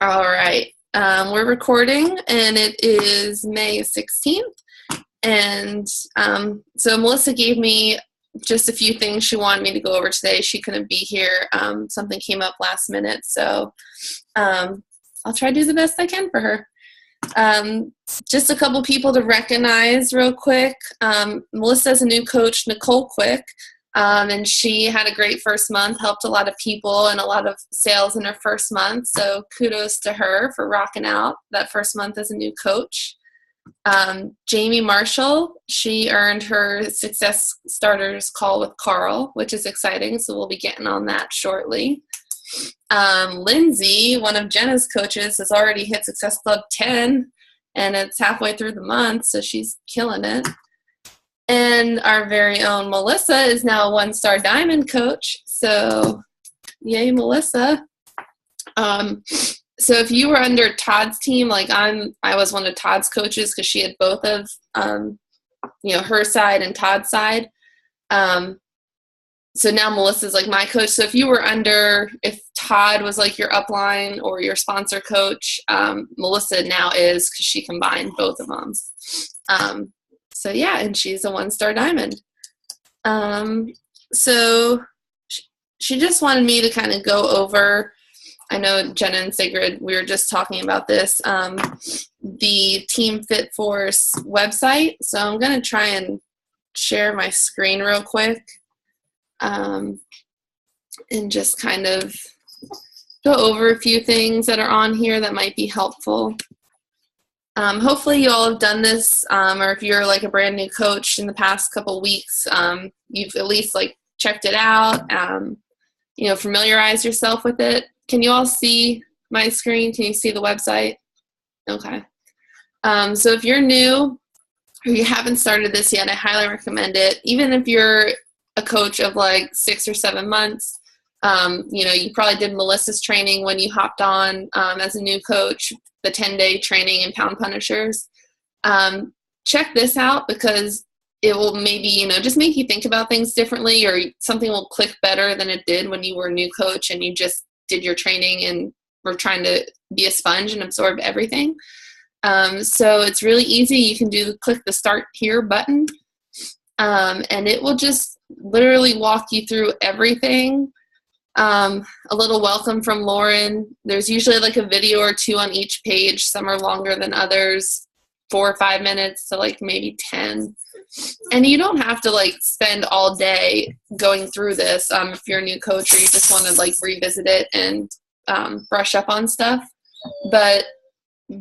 All right. We're recording, and it is May 16th. And so Melissa gave me just a few things she wanted me to go over today. She couldn't be here. Something came up last minute, so I'll try to do the best I can for her. Just a couple people to recognize real quick. Melissa is a new coach, Nicole Quick. And she had a great first month, helped a lot of people and a lot of sales in her first month. So kudos to her for rocking out that first month as a new coach. Jamie Marshall, she earned her Success Starters call with Carl, which is exciting. So we'll be getting on that shortly. Lindsay, one of Jenna's coaches, has already hit Success Club 10, and it's halfway through the month, so she's killing it. And our very own Melissa is now a one-star diamond coach. So yay, Melissa. So if you were under Todd's team, like I was one of Todd's coaches because she had both of, her side and Todd's side. So now Melissa's like my coach. So if you were if Todd was like your upline or your sponsor coach, Melissa now is, because she combined both of them. So yeah, and she's a one-star diamond. So she just wanted me to kind of go over, I know Jenna and Sigrid, we were just talking about this, the Team Fit Force website. So I'm going to try and share my screen real quick and just kind of go over a few things that are on here that might be helpful. Hopefully you all have done this, or if you're like a brand new coach in the past couple weeks, you've at least like checked it out, familiarize yourself with it. Can you all see my screen? Can you see the website? Okay. So if you're new or you haven't started this yet, I highly recommend it. Even if you're a coach of like 6 or 7 months, you probably did Melissa's training when you hopped on as a new coach, the 10-day training in Pound Punishers. Check this out because it will maybe, just make you think about things differently, or something will click better than it did when you were a new coach and you just did your training and were trying to be a sponge and absorb everything. So it's really easy. You can click the Start Here button, and it will just literally walk you through everything. A little welcome from Lauren. There's usually like a video or two on each page. Some are longer than others, 4 or 5 minutes to like maybe 10. And you don't have to like spend all day going through this if you're a new coach or you just want to like revisit it and brush up on stuff. But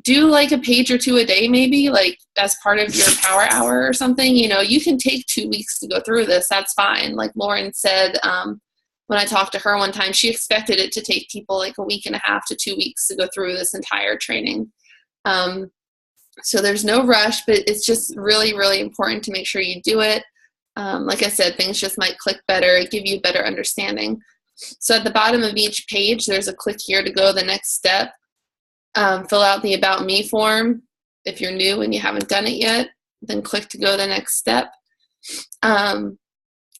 do like a page or two a day, maybe like as part of your power hour or something. You can take 2 weeks to go through this. That's fine. Like Lauren said, when I talked to her one time, she expected it to take people like a week and a half to 2 weeks to go through this entire training. So there's no rush, but it's just really, really important to make sure you do it. Like I said, things just might click better, give you a better understanding. So at the bottom of each page, there's a click here to go the next step. Fill out the About Me form. If you're new and you haven't done it yet, then click to go the next step.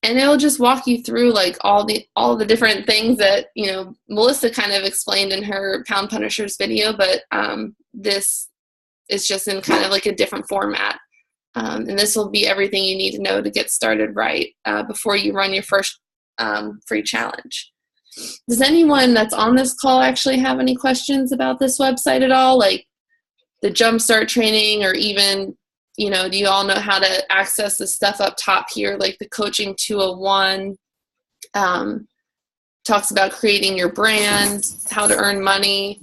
And it'll just walk you through like all the different things that, Melissa kind of explained in her Pound Punishers video, but this is just in kind of like a different format. And this will be everything you need to know to get started right before you run your first free challenge. Does anyone that's on this call actually have any questions about this website at all? Like the Jumpstart training, or even, do you all know how to access the stuff up top here? Like the Coaching 201 talks about creating your brand, how to earn money,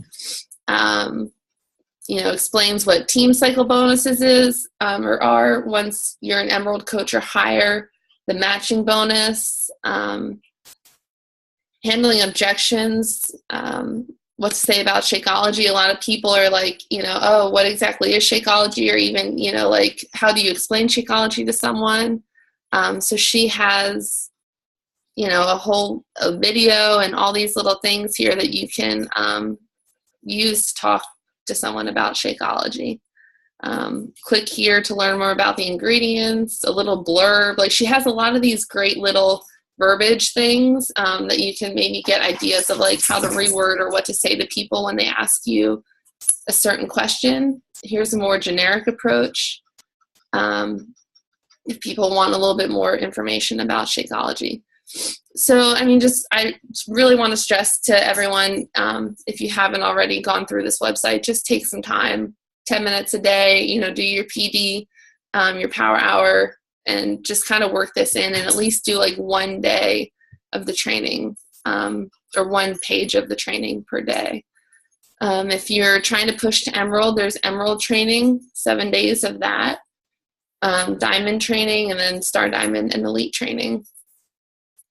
explains what team cycle bonuses is or are once you're an Emerald coach or higher, the matching bonus, handling objections, what to say about Shakeology. A lot of people are like, what exactly is Shakeology? Or even, like, how do you explain Shakeology to someone? So she has, a video and all these little things here that you can use to talk to someone about Shakeology. Click here to learn more about the ingredients, a little blurb. Like she has a lot of these great little verbiage things that you can maybe get ideas of like how to reword or what to say to people when they ask you a certain question. Here's a more generic approach if people want a little bit more information about Shakeology. So, I mean, I really want to stress to everyone, if you haven't already gone through this website, just take some time, 10 minutes a day, do your PD, your power hour, and just kind of work this in and at least do like one day of the training or one page of the training per day. If you're trying to push to Emerald, there's Emerald training, 7 days of that, Diamond training, and then Star Diamond and Elite training.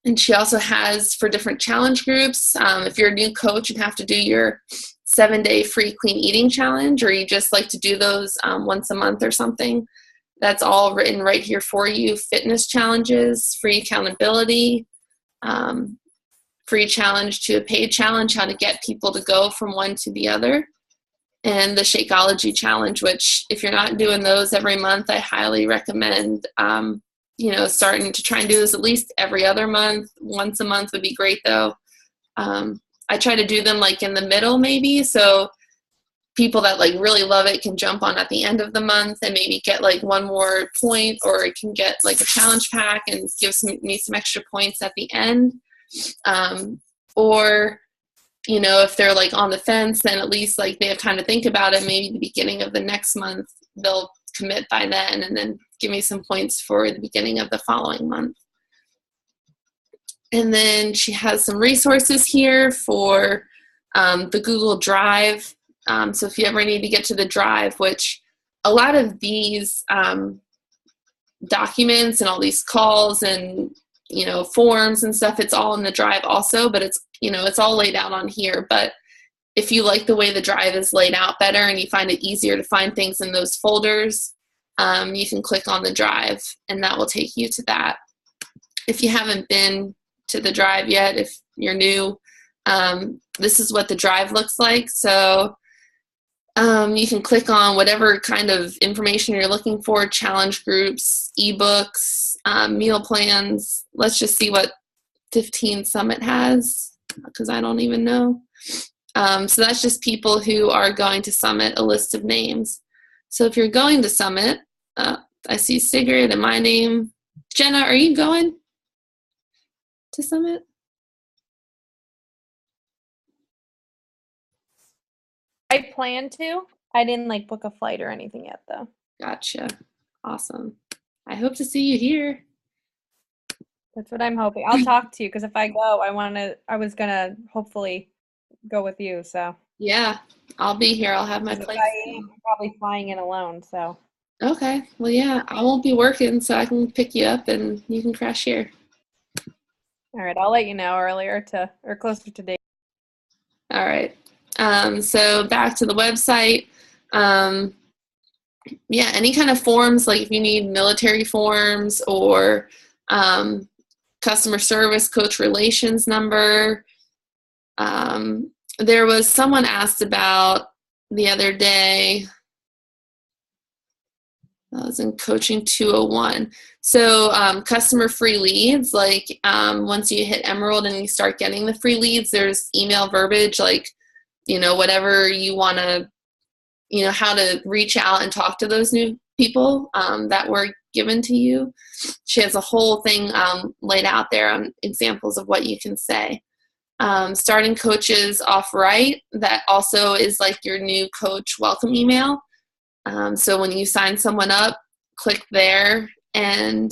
And she also has for different challenge groups. If you're a new coach and have to do your 7-day free clean eating challenge, or you just like to do those once a month or something, that's all written right here for you. Fitness challenges, free accountability, free challenge to a paid challenge, how to get people to go from one to the other, and the Shakeology challenge, which if you're not doing those every month, I highly recommend starting to try and do this at least every other month. Once a month would be great though. I try to do them like in the middle maybe, so people that like really love it can jump on at the end of the month and maybe get like one more point, or it can get like a challenge pack and give me some extra points at the end. Or if they're like on the fence, then at least like they have time to think about it. Maybe the beginning of the next month they'll commit by then, and then give me some points for the beginning of the following month. And then she has some resources here for the Google Drive. So if you ever need to get to the Drive, which a lot of these documents and all these calls and forms and stuff, it's all in the Drive also, but it's all laid out on here. But if you like the way the Drive is laid out better and you find it easier to find things in those folders, you can click on the Drive and that will take you to that. If you haven't been to the Drive yet, if you're new, this is what the Drive looks like. So you can click on whatever kind of information you're looking for, challenge groups, ebooks, meal plans. Let's just see what 15 Summit has, because I don't even know. So that's just people who are going to Summit, a list of names. So if you're going to Summit, I see Sigrid and my name. Jenna, are you going to Summit? I plan to. I didn't book a flight or anything yet though. Gotcha. Awesome. I hope to see you here. That's what I'm hoping. I'll talk to you, because if I go, I was gonna hopefully go with you. So yeah, I'll be here. I'll have my place. I'm probably flying in alone. So okay. Well, yeah, I won't be working, so I can pick you up and you can crash here. All right, I'll let you know earlier or closer to date. All right. So back to the website. Any kind of forms, like if you need military forms or customer service, coach relations number. There was someone asked about the other day, I was in coaching 201. So customer free leads, like once you hit Emerald and you start getting the free leads, there's email verbiage, like, whatever you want to, how to reach out and talk to those new people that were given to you. She has a whole thing laid out there on examples of what you can say. Starting coaches off right, that also is like your new coach welcome email. So when you sign someone up, click there, and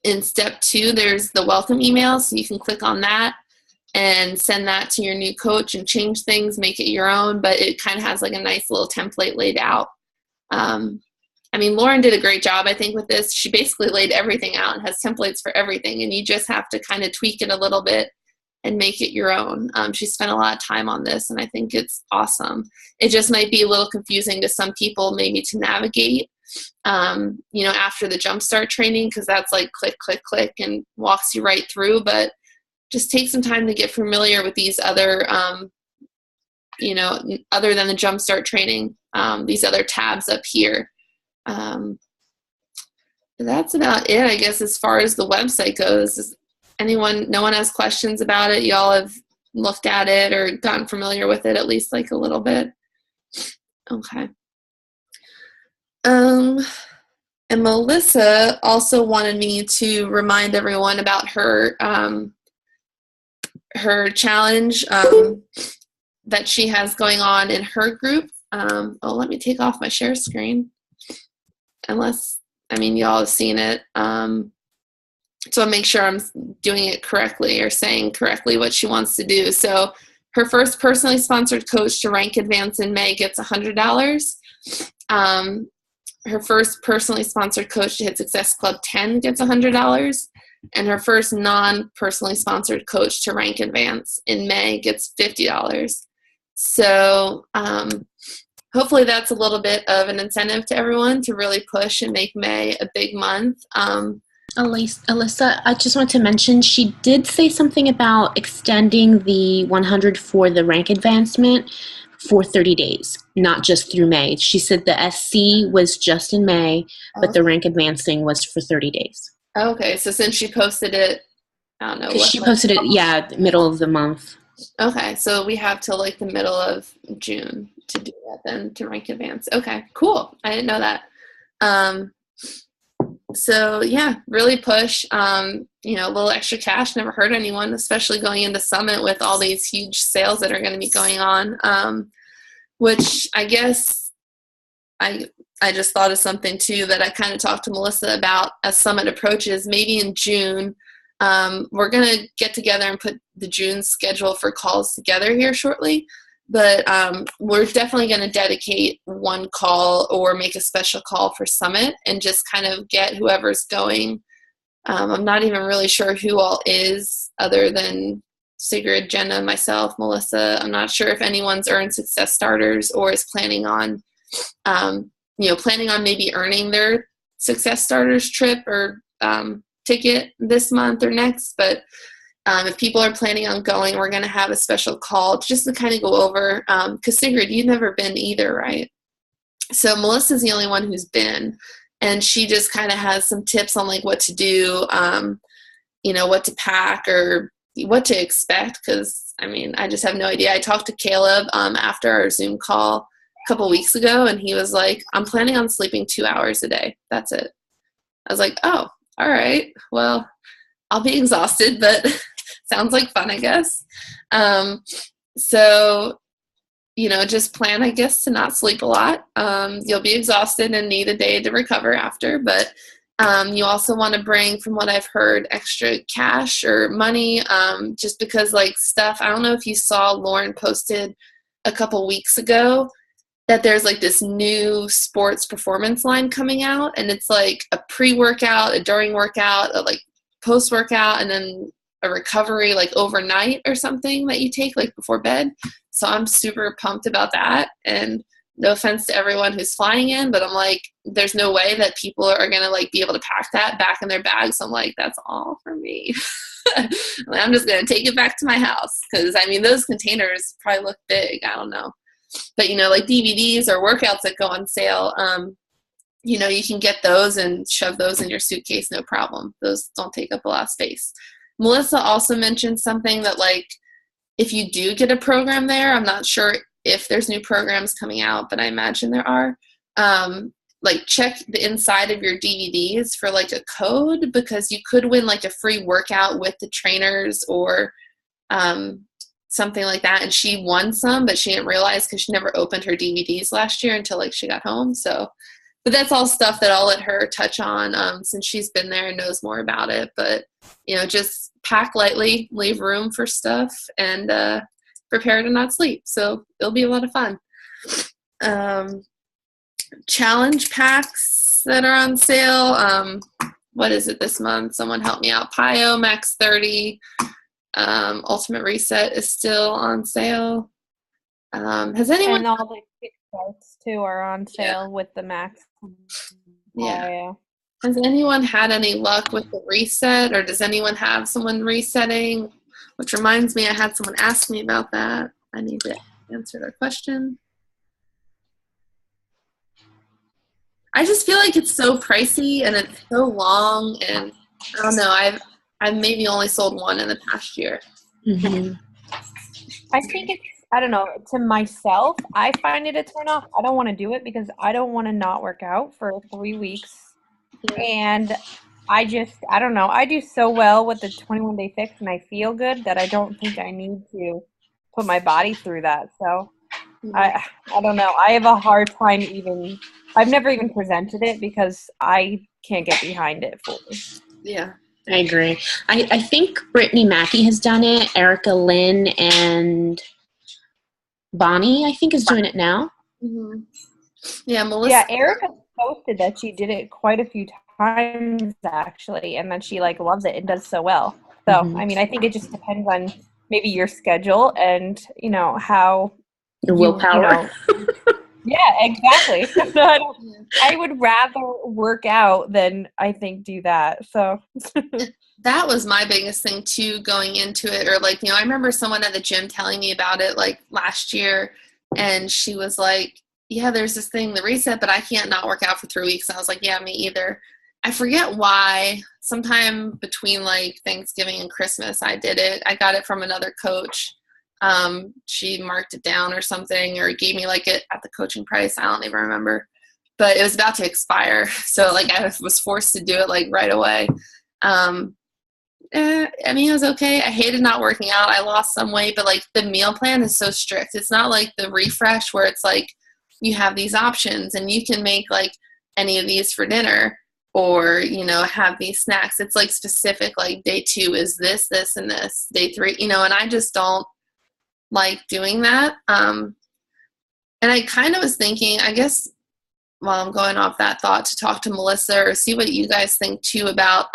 in step 2, there's the welcome email. So you can click on that and send that to your new coach and change things, make it your own, but it kind of has like a nice little template laid out. Lauren did a great job, I think, with this. She basically laid everything out and has templates for everything, and you just have to kind of tweak it a little bit and make it your own. She spent a lot of time on this, and I think it's awesome. It just might be a little confusing to some people maybe to navigate, after the Jumpstart training, because that's like click, click, click, and walks you right through. But just take some time to get familiar with these other, other than the Jumpstart training, these other tabs up here. That's about it, I guess, as far as the website goes. No one has questions about it? Y'all have looked at it or gotten familiar with it at least like a little bit? Okay. And Melissa also wanted me to remind everyone about her her challenge that she has going on in her group. Let me take off my share screen. Unless, y'all have seen it. So I'll make sure I'm doing it correctly or saying correctly what she wants to do. So her first personally sponsored coach to rank advance in May gets $100. Her first personally sponsored coach to hit Success Club 10 gets $100. And her first non-personally sponsored coach to rank advance in May gets $50. So hopefully that's a little bit of an incentive to everyone to really push and make May a big month. Alyssa, I just want to mention, she did say something about extending the 100 for the rank advancement for 30 days, not just through May. She said the SC was just in May, but the rank advancing was for 30 days. Okay, so since she posted it, I don't know. She posted it, middle of the month. Okay, so we have till like the middle of June to do that then, to rank advance. Okay, cool. I didn't know that. So yeah, really push. A little extra cash never hurt anyone, especially going into Summit with all these huge sales that are going to be going on. Which I guess I just thought of something too that I kind of talked to Melissa about as Summit approaches. Maybe in June, we're going to get together and put the June schedule for calls together here shortly. But we're definitely going to dedicate one call or make a special call for Summit and just kind of get whoever's going. I'm not even really sure who all is other than Sigrid, Jenna, myself, Melissa. I'm not sure if anyone's earned Success Starters or is planning on maybe earning their Success Starters trip or ticket this month or next. But if people are planning on going, we're going to have a special call just to kind of go over, because Sigrid, you've never been either, right? So Melissa's the only one who's been, and she just kind of has some tips on like what to do, what to pack or what to expect, because I just have no idea. I talked to Caleb after our Zoom call a couple weeks ago, and he was like, I'm planning on sleeping 2 hours a day. That's it. I was like, oh, all right. Well, I'll be exhausted, but sounds like fun, I guess. So, just plan, I guess, to not sleep a lot. You'll be exhausted and need a day to recover after, but you also want to bring, from what I've heard, extra cash or money, just because stuff. I don't know if you saw Lauren posted a couple weeks ago that there's this new sports performance line coming out, and it's a pre-workout, a during workout, a post-workout, and then a recovery overnight or something that you take before bed. So I'm super pumped about that. And no offense to everyone who's flying in, but I'm there's no way that people are going to be able to pack that back in their bags. So I'm that's all for me. I'm just going to take it back to my house. Cause those containers probably look big. I don't know. But DVDs or workouts that go on sale, you can get those and shove those in your suitcase, no problem. Those don't take up a lot of space. Melissa also mentioned something that if you do get a program there, I'm not sure if there's new programs coming out, but I imagine there are. Check the inside of your DVDs for a code, because you could win a free workout with the trainers or something like that. And she won some, but she didn't realize because she never opened her DVDs last year until she got home. So, but that's all stuff that I'll let her touch on since she's been there and knows more about it. But, just pack lightly, leave room for stuff, and prepare to not sleep. So it'll be a lot of fun. Challenge packs that are on sale. What is it this month? Someone help me out. PIO Max 30. Ultimate Reset is still on sale. Has anyone... And all the kickstarts too are on sale with the Max. Yeah. Has anyone had any luck with the reset, or does anyone have someone resetting? Which reminds me, I had someone ask me about that. I need to answer their question. I just feel like it's so pricey and it's so long, and I don't know. I've maybe only sold one in the past year. Mm-hmm. I think it's, I don't know, to myself, I find it a turn off. I don't want to do it because I don't want to not work out for 3 weeks. And I don't know. I do so well with the 21-day fix and I feel good that I don't think I need to put my body through that. So I don't know. I have a hard time I've never even presented it because I can't get behind it fully. Yeah. I agree. I think Brittany Mackey has done it. Erica Lynn and Bonnie, I think, is doing it now. Mm-hmm. Yeah, Melissa. Yeah, Erica posted that she did it quite a few times actually, and that she like loves it and does so well. So I mean, I think it just depends on maybe your schedule and how your willpower. Yeah, exactly. I would rather work out than I think do that. So that was my biggest thing too, going into it. Or like, I remember someone at the gym telling me about it like last year, and she was like, yeah, there's this thing, the reset, but I can't not work out for 3 weeks. And I was like, yeah, me either. I forget why. Sometime between like Thanksgiving and Christmas I did it. I got it from another coach. She marked it down or something, or gave me like it at the coaching price. I don't even remember, but it was about to expire. So like I was forced to do it like right away. I mean, it was okay. I hated not working out. I lost some weight, but like the meal plan is so strict. It's not like the refresh where it's like you have these options and you can make like any of these for dinner or, have these snacks. It's like specific, like day 2 is this, this, and this. Day 3, and I just don't like doing that. And I kind of was thinking, I guess, while I'm going off that thought, to talk to Melissa or see what you guys think too about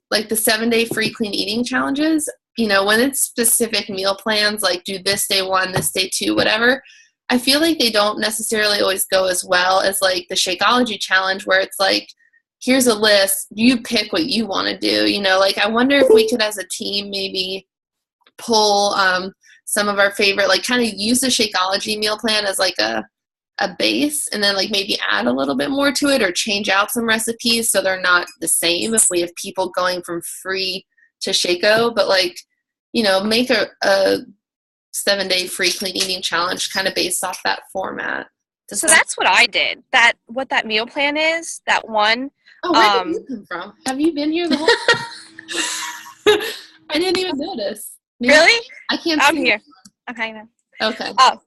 like the 7-day free clean eating challenges. When it's specific meal plans, like do this day 1, this day 2, whatever, I feel like they don't necessarily always go as well as like the Shakeology challenge, where it's like, here's a list, you pick what you want to do. Like I wonder if we could as a team maybe pull some of our favorite, like kind of use the Shakeology meal plan as like a base, and then like maybe add a little bit more to it or change out some recipes so they're not the same if we have people going from free to Shako, but like, make a 7-day free clean eating challenge kind of based off that format. So that's what I did. What that meal plan is, that one. Oh, where did you come from? Have you been here the whole time? I didn't even notice. Maybe Really? I can't I'm see here. Okay. No. Okay. Oh.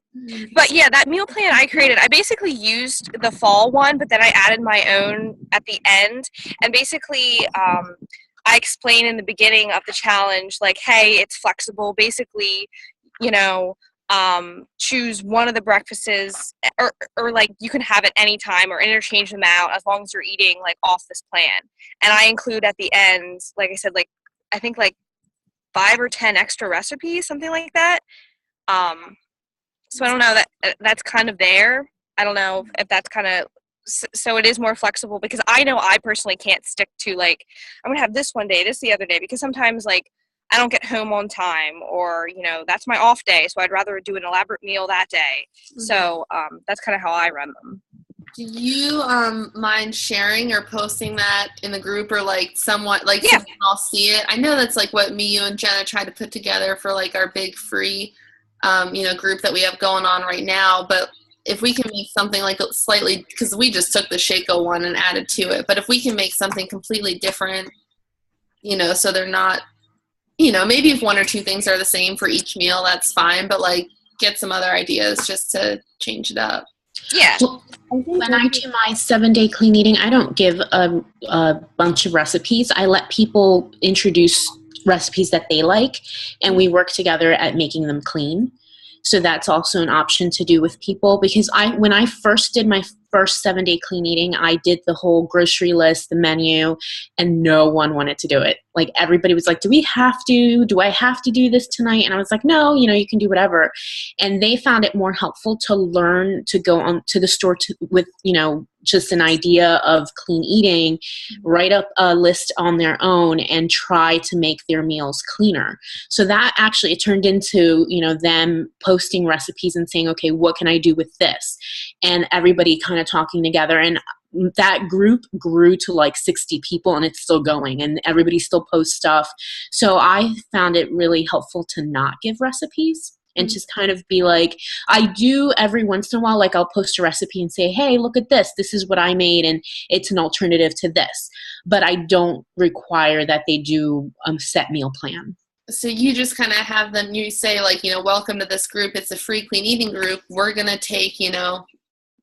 But yeah, that meal plan I created, I basically used the fall one, but then I added my own at the end. And basically, I explained in the beginning of the challenge, like, hey, it's flexible. Basically, choose one of the breakfasts or like you can have it anytime or interchange them out as long as you're eating like off this plan. And I include at the end, like I said, like I think like 5 or 10 extra recipes, something like that. So I don't know, that's kind of there. I don't know if that's kind of, so it is more flexible because I know I personally can't stick to like, I'm going to have this one day, this the other day, because sometimes like I don't get home on time or, that's my off day. So I'd rather do an elaborate meal that day. Mm-hmm. So that's kind of how I run them. Do you mind sharing or posting that in the group or like somewhat like yeah. So we can all see it? I know that's like what me, you, and Jenna tried to put together for like our big free group that we have going on right now. But if we can make something like slightly, because we just took the Shako one and added to it, but if we can make something completely different, so they're not, maybe if 1 or 2 things are the same for each meal, that's fine, but like get some other ideas just to change it up. Yeah. Well, when I do my 7-day clean eating, I don't give a bunch of recipes. I let people introduce recipes that they like, and we work together at making them clean. So that's also an option to do with people, because when I first did my first 7-day clean eating, I did the whole grocery list, the menu, and no one wanted to do it. Like everybody was like, do I have to do this tonight? And I was like, no, you can do whatever. And they found it more helpful to learn to go on to the store with, just an idea of clean eating, write up a list on their own and try to make their meals cleaner. So that actually, it turned into, them posting recipes and saying, okay, what can I do with this? And everybody kind of talking together. And that group grew to like 60 people, and it's still going, and everybody still posts stuff. So I found it really helpful to not give recipes and just kind of be like, I do every once in a while, like I'll post a recipe and say, hey, look at this. This is what I made, and it's an alternative to this. But I don't require that they do a set meal plan. So you just kind of have them, you say like, welcome to this group. It's a free clean eating group. We're going to take,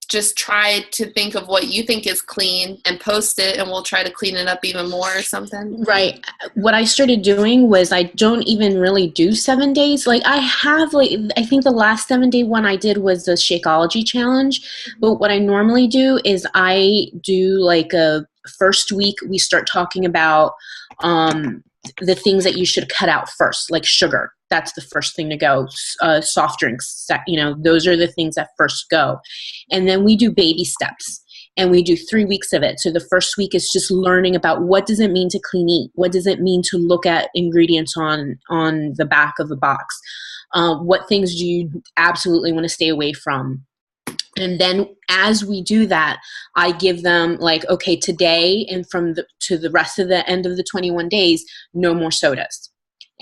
just try to think of what you think is clean and post it, and we'll try to clean it up even more or something. Right. What I started doing was I don't even really do 7 days. Like I have, like, I think the last 7-day one I did was the Shakeology challenge. But what I normally do is I do like a first week, we start talking about the things that you should cut out first, like sugar. That's the first thing to go. Soft drinks, those are the things that first go. And then we do baby steps, and we do 3 weeks of it. So the first week is just learning about what does it mean to clean eat? What does it mean to look at ingredients on the back of the box? What things do you absolutely want to stay away from? And then as we do that, I give them like, okay, today and to the rest of the end of the 21 days, no more sodas.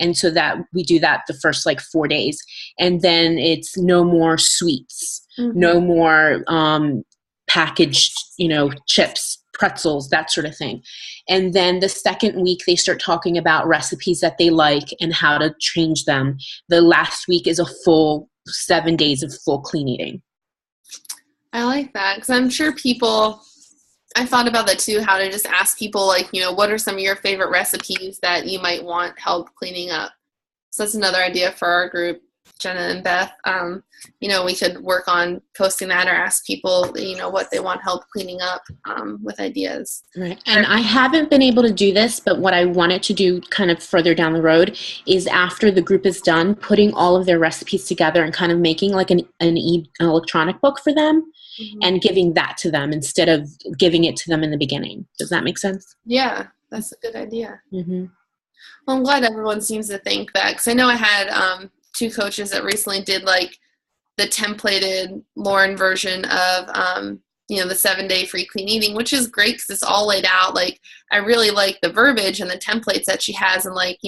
And so that we do that the first like 4 days. And then it's no more sweets, no more packaged, chips, pretzels, that sort of thing. And then the second week, they start talking about recipes that they like and how to change them. The last week is a full 7 days of full clean eating. I like that, because I'm sure I thought about that too, how to just ask people like, what are some of your favorite recipes that you might want help cleaning up? So that's another idea for our group, Jenna and Beth. We could work on posting that or ask people, what they want help cleaning up with ideas. Right. And I haven't been able to do this, but what I wanted to do kind of further down the road is after the group is done, putting all of their recipes together and kind of making like an electronic book for them. And giving that to them instead of giving it to them in the beginning. Does that make sense? Yeah, that's a good idea. Well, I'm glad everyone seems to think that, because I know I had 2 coaches that recently did like the templated Lauren version of, the 7-day free clean eating, which is great because it's all laid out. Like I really like the verbiage and the templates that she has, and like,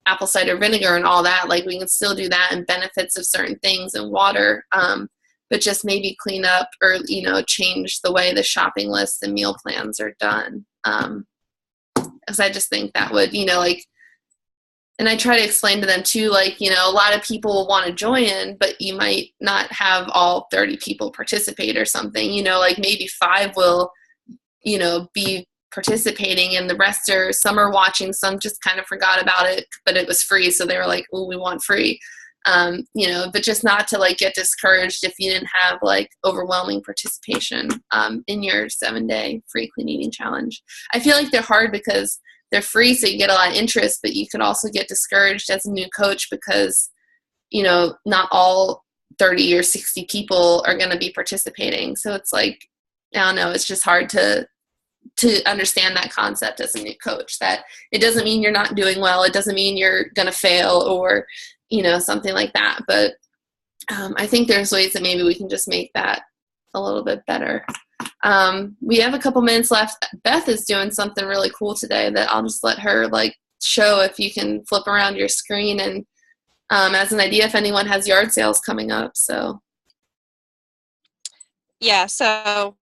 apple cider vinegar and all that. Like we can still do that, and benefits of certain things and water. But just maybe clean up or, change the way the shopping lists and meal plans are done. Because I just think that would, and I try to explain to them too, like, a lot of people will want to join, but you might not have all 30 people participate or something, like maybe 5 will, be participating, and the rest some are watching, some just kind of forgot about it, but it was free. So they were like, oh, we want free. But just not to like get discouraged if you didn't have like overwhelming participation in your 7-day free clean eating challenge. I feel like they're hard because they're free, so you get a lot of interest, but you can also get discouraged as a new coach because, not all 30 or 60 people are going to be participating. So it's like, I don't know, it's just hard to understand that concept as a new coach, that it doesn't mean you're not doing well. It doesn't mean you're going to fail or something like that. But I think there's ways that maybe we can just make that a little bit better. We have a couple minutes left. Beth is doing something really cool today that I'll just let her like show, if you can flip around your screen, and as an idea if anyone has yard sales coming up. So yeah, so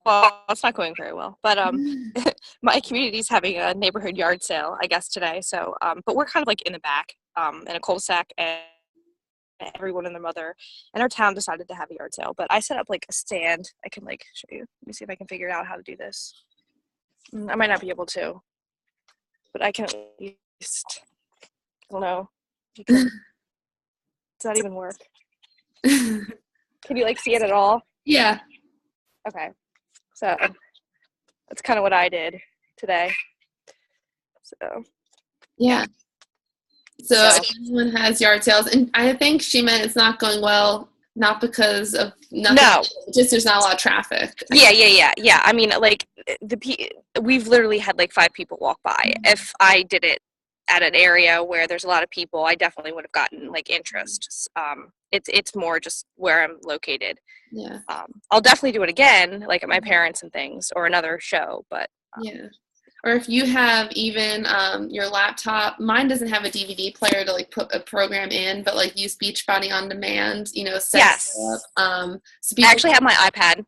well, it's not going very well, but my community's having a neighborhood yard sale, I guess, today. So but we're kind of like in the back, in a cul-de-sac, and everyone and their mother and our town decided to have a yard sale. But I set up like a stand. I can like show you. Let me see if I can figure out how to do this. I might not be able to, but I can at least, I don't know. Does that even work? Can you like see it at all? Yeah. Okay. So that's kind of what I did today. So yeah. So if anyone has yard sales, and I think she meant it's not going well, not because of nothing. No, just there's not a lot of traffic. Yeah. I mean, like we've literally had like 5 people walk by. If I did it at an area where there's a lot of people, I definitely would have gotten like interest. It's more just where I'm located. Yeah. I'll definitely do it again, like at my parents' and things, or another show, but yeah. Or if you have even your laptop, mine doesn't have a DVD player to like put a program in, but like use Beachbody on demand, you know, set yes. it up. So I actually have my iPad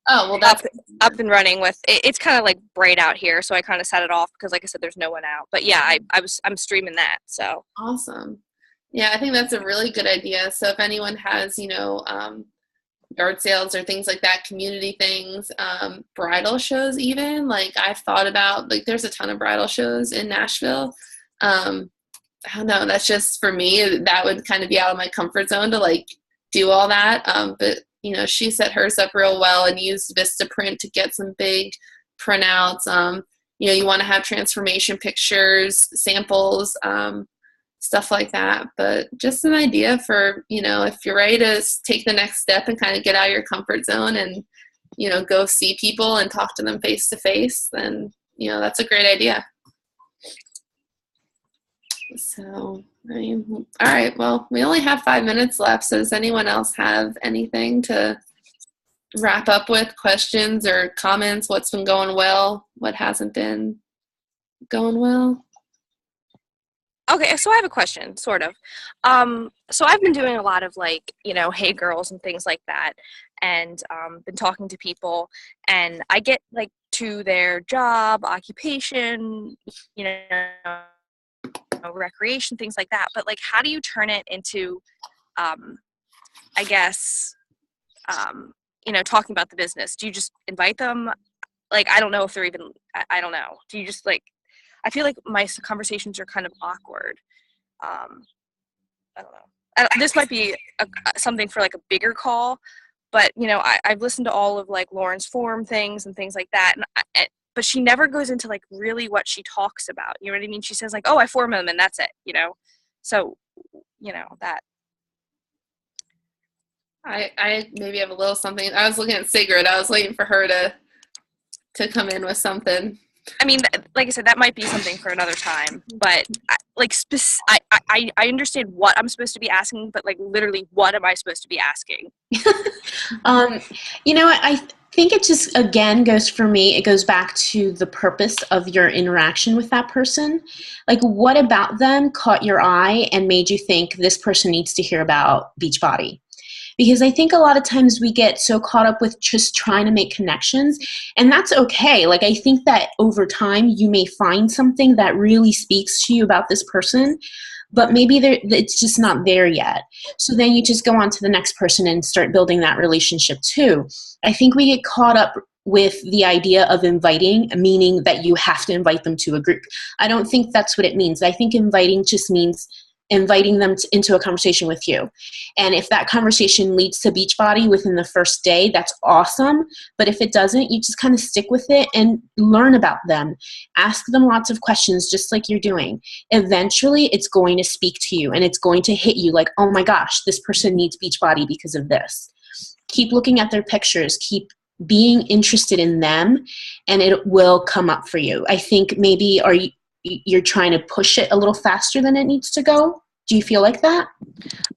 oh, well, that's up and running with it. It's kind of like bright out here, so I kind of set it off because, like I said, there's no one out. But yeah, I'm streaming that. So awesome. Yeah, I think that's a really good idea. So if anyone has, you know, yard sales or things like that, community things, bridal shows even, like I've thought about, like there's a ton of bridal shows in Nashville. I don't know, that's just for me, that would kind of be out of my comfort zone to like do all that. But you know, she set hers up real well and used Vistaprint to get some big printouts. You know, you want to have transformation pictures, samples, stuff like that. But just an idea for, you know, if you're ready to take the next step and kind of get out of your comfort zone and, you know, go see people and talk to them face to face, then, you know, that's a great idea. So, I mean, all right, well, we only have 5 minutes left. So does anyone else have anything to wrap up with, questions or comments? What's been going well? What hasn't been going well? okay, so I have a question, sort of. So I've been doing a lot of like, you know, Hey Girls and things like that, and been talking to people, and I get like to their job, occupation, you know, recreation, things like that. But like, how do you turn it into, I guess, you know, talking about the business? Do you just invite them? Like, I don't know if they're even, I don't know. Do you just like, I feel like my conversations are kind of awkward. I don't know. This might be something for like a bigger call, but you know, I've listened to all of like Lauren's forum things and things like that, and but she never goes into like really what she talks about. You know what I mean? She says like, "Oh, I form them," and that's it. You know, so you know that. I maybe have a little something. I was looking at Sigrid. I was waiting for her to come in with something. I mean, like I said, that might be something for another time, but I understand what I'm supposed to be asking, but like literally what am I supposed to be asking? You know what, I think it just, again, goes for me, it goes back to the purpose of your interaction with that person. Like, what about them caught your eye and made you think this person needs to hear about Beachbody? Because I think a lot of times we get so caught up with just trying to make connections, and that's okay. Like, I think that over time you may find something that really speaks to you about this person, but maybe it's just not there yet. So then you just go on to the next person and start building that relationship too. I think we get caught up with the idea of inviting, meaning that you have to invite them to a group. I don't think that's what it means. I think inviting just means inviting them into a conversation with you. And if that conversation leads to Beachbody within the first day, that's awesome. But if it doesn't, you just kind of stick with it and learn about them. Ask them lots of questions, just like you're doing. Eventually, it's going to speak to you and it's going to hit you like, oh my gosh, this person needs Beachbody because of this. Keep looking at their pictures, keep being interested in them, and it will come up for you. I think maybe you're trying to push it a little faster than it needs to go. Do you feel like that?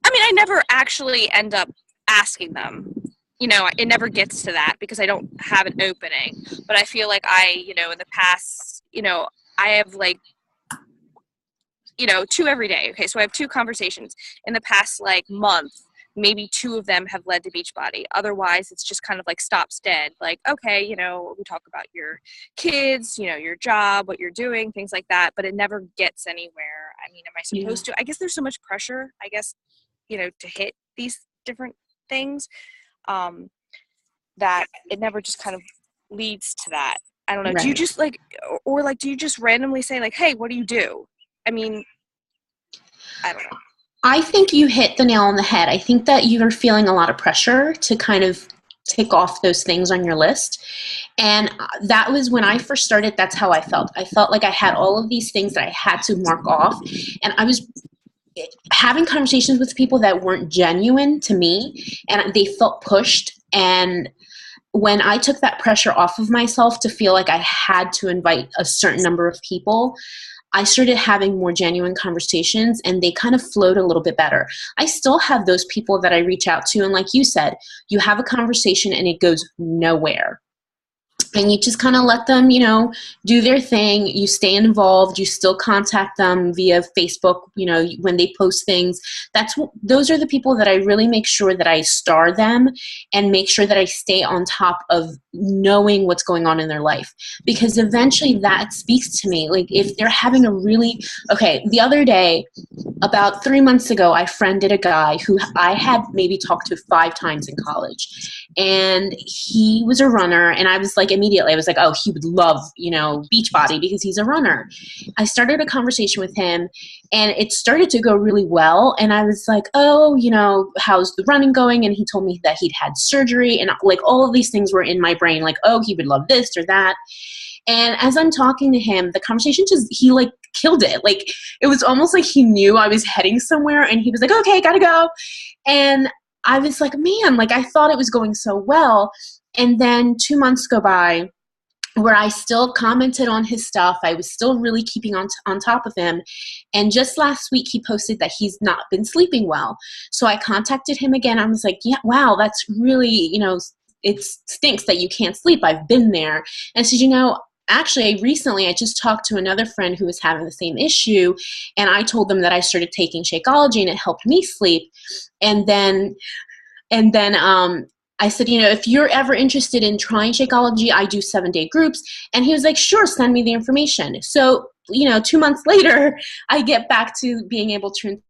I mean, I never actually end up asking them. You know, it never gets to that because I don't have an opening. But I feel like you know, in the past, you know, I have like, you know, 2 every day. Okay, so I have 2 conversations in the past like month. Maybe 2 of them have led to Beachbody. Otherwise, it's just kind of like stops dead. Like, okay, you know, we talk about your kids, you know, your job, what you're doing, things like that, but it never gets anywhere. I mean, am I supposed to? I guess there's so much pressure, I guess, you know, to hit these different things that it never just kind of leads to that. I don't know. Right. Do you just like, or like, do you just randomly say like, hey, what do you do? I mean, I don't know. I think you hit the nail on the head. I think that you're feeling a lot of pressure to kind of tick off those things on your list. And that was when I first started, that's how I felt. I felt like I had all of these things that I had to mark off. And I was having conversations with people that weren't genuine to me, and they felt pushed. And when I took that pressure off of myself to feel like I had to invite a certain number of people, I started having more genuine conversations, and they kind of flowed a little bit better. I still have those people that I reach out to, and like you said, you have a conversation and it goes nowhere. And you just kind of let them, you know, do their thing. You stay involved. You still contact them via Facebook, you know, when they post things. Those are the people that I really make sure that I star them and make sure that I stay on top of knowing what's going on in their life. Because eventually that speaks to me. Like if they're having the other day, about 3 months ago, I friended a guy who I had maybe talked to 5 times in college. And he was a runner, and I was like, immediately, I was like, oh, he would love, you know, Beachbody because he's a runner. I started a conversation with him, and it started to go really well. And I was like, oh, you know, how's the running going? And he told me that he'd had surgery, and like all of these things were in my brain, like, oh, he would love this or that. And as I'm talking to him, the conversation he like killed it. Like it was almost like he knew I was heading somewhere, and he was like, okay, gotta go. And I was like, man, like I thought it was going so well. And then 2 months go by where I still commented on his stuff. I was still really keeping on top of him. And just last week he posted that he's not been sleeping well. So I contacted him again. I was like, yeah, wow, that's really, you know, it stinks that you can't sleep. I've been there. And I said, you know, actually, recently I just talked to another friend who was having the same issue, and I told them that I started taking Shakeology and it helped me sleep. And then I said, you know, if you're ever interested in trying Shakeology, I do 7-day groups. And he was like, sure, send me the information. So, you know, 2 months later, I get back to being able to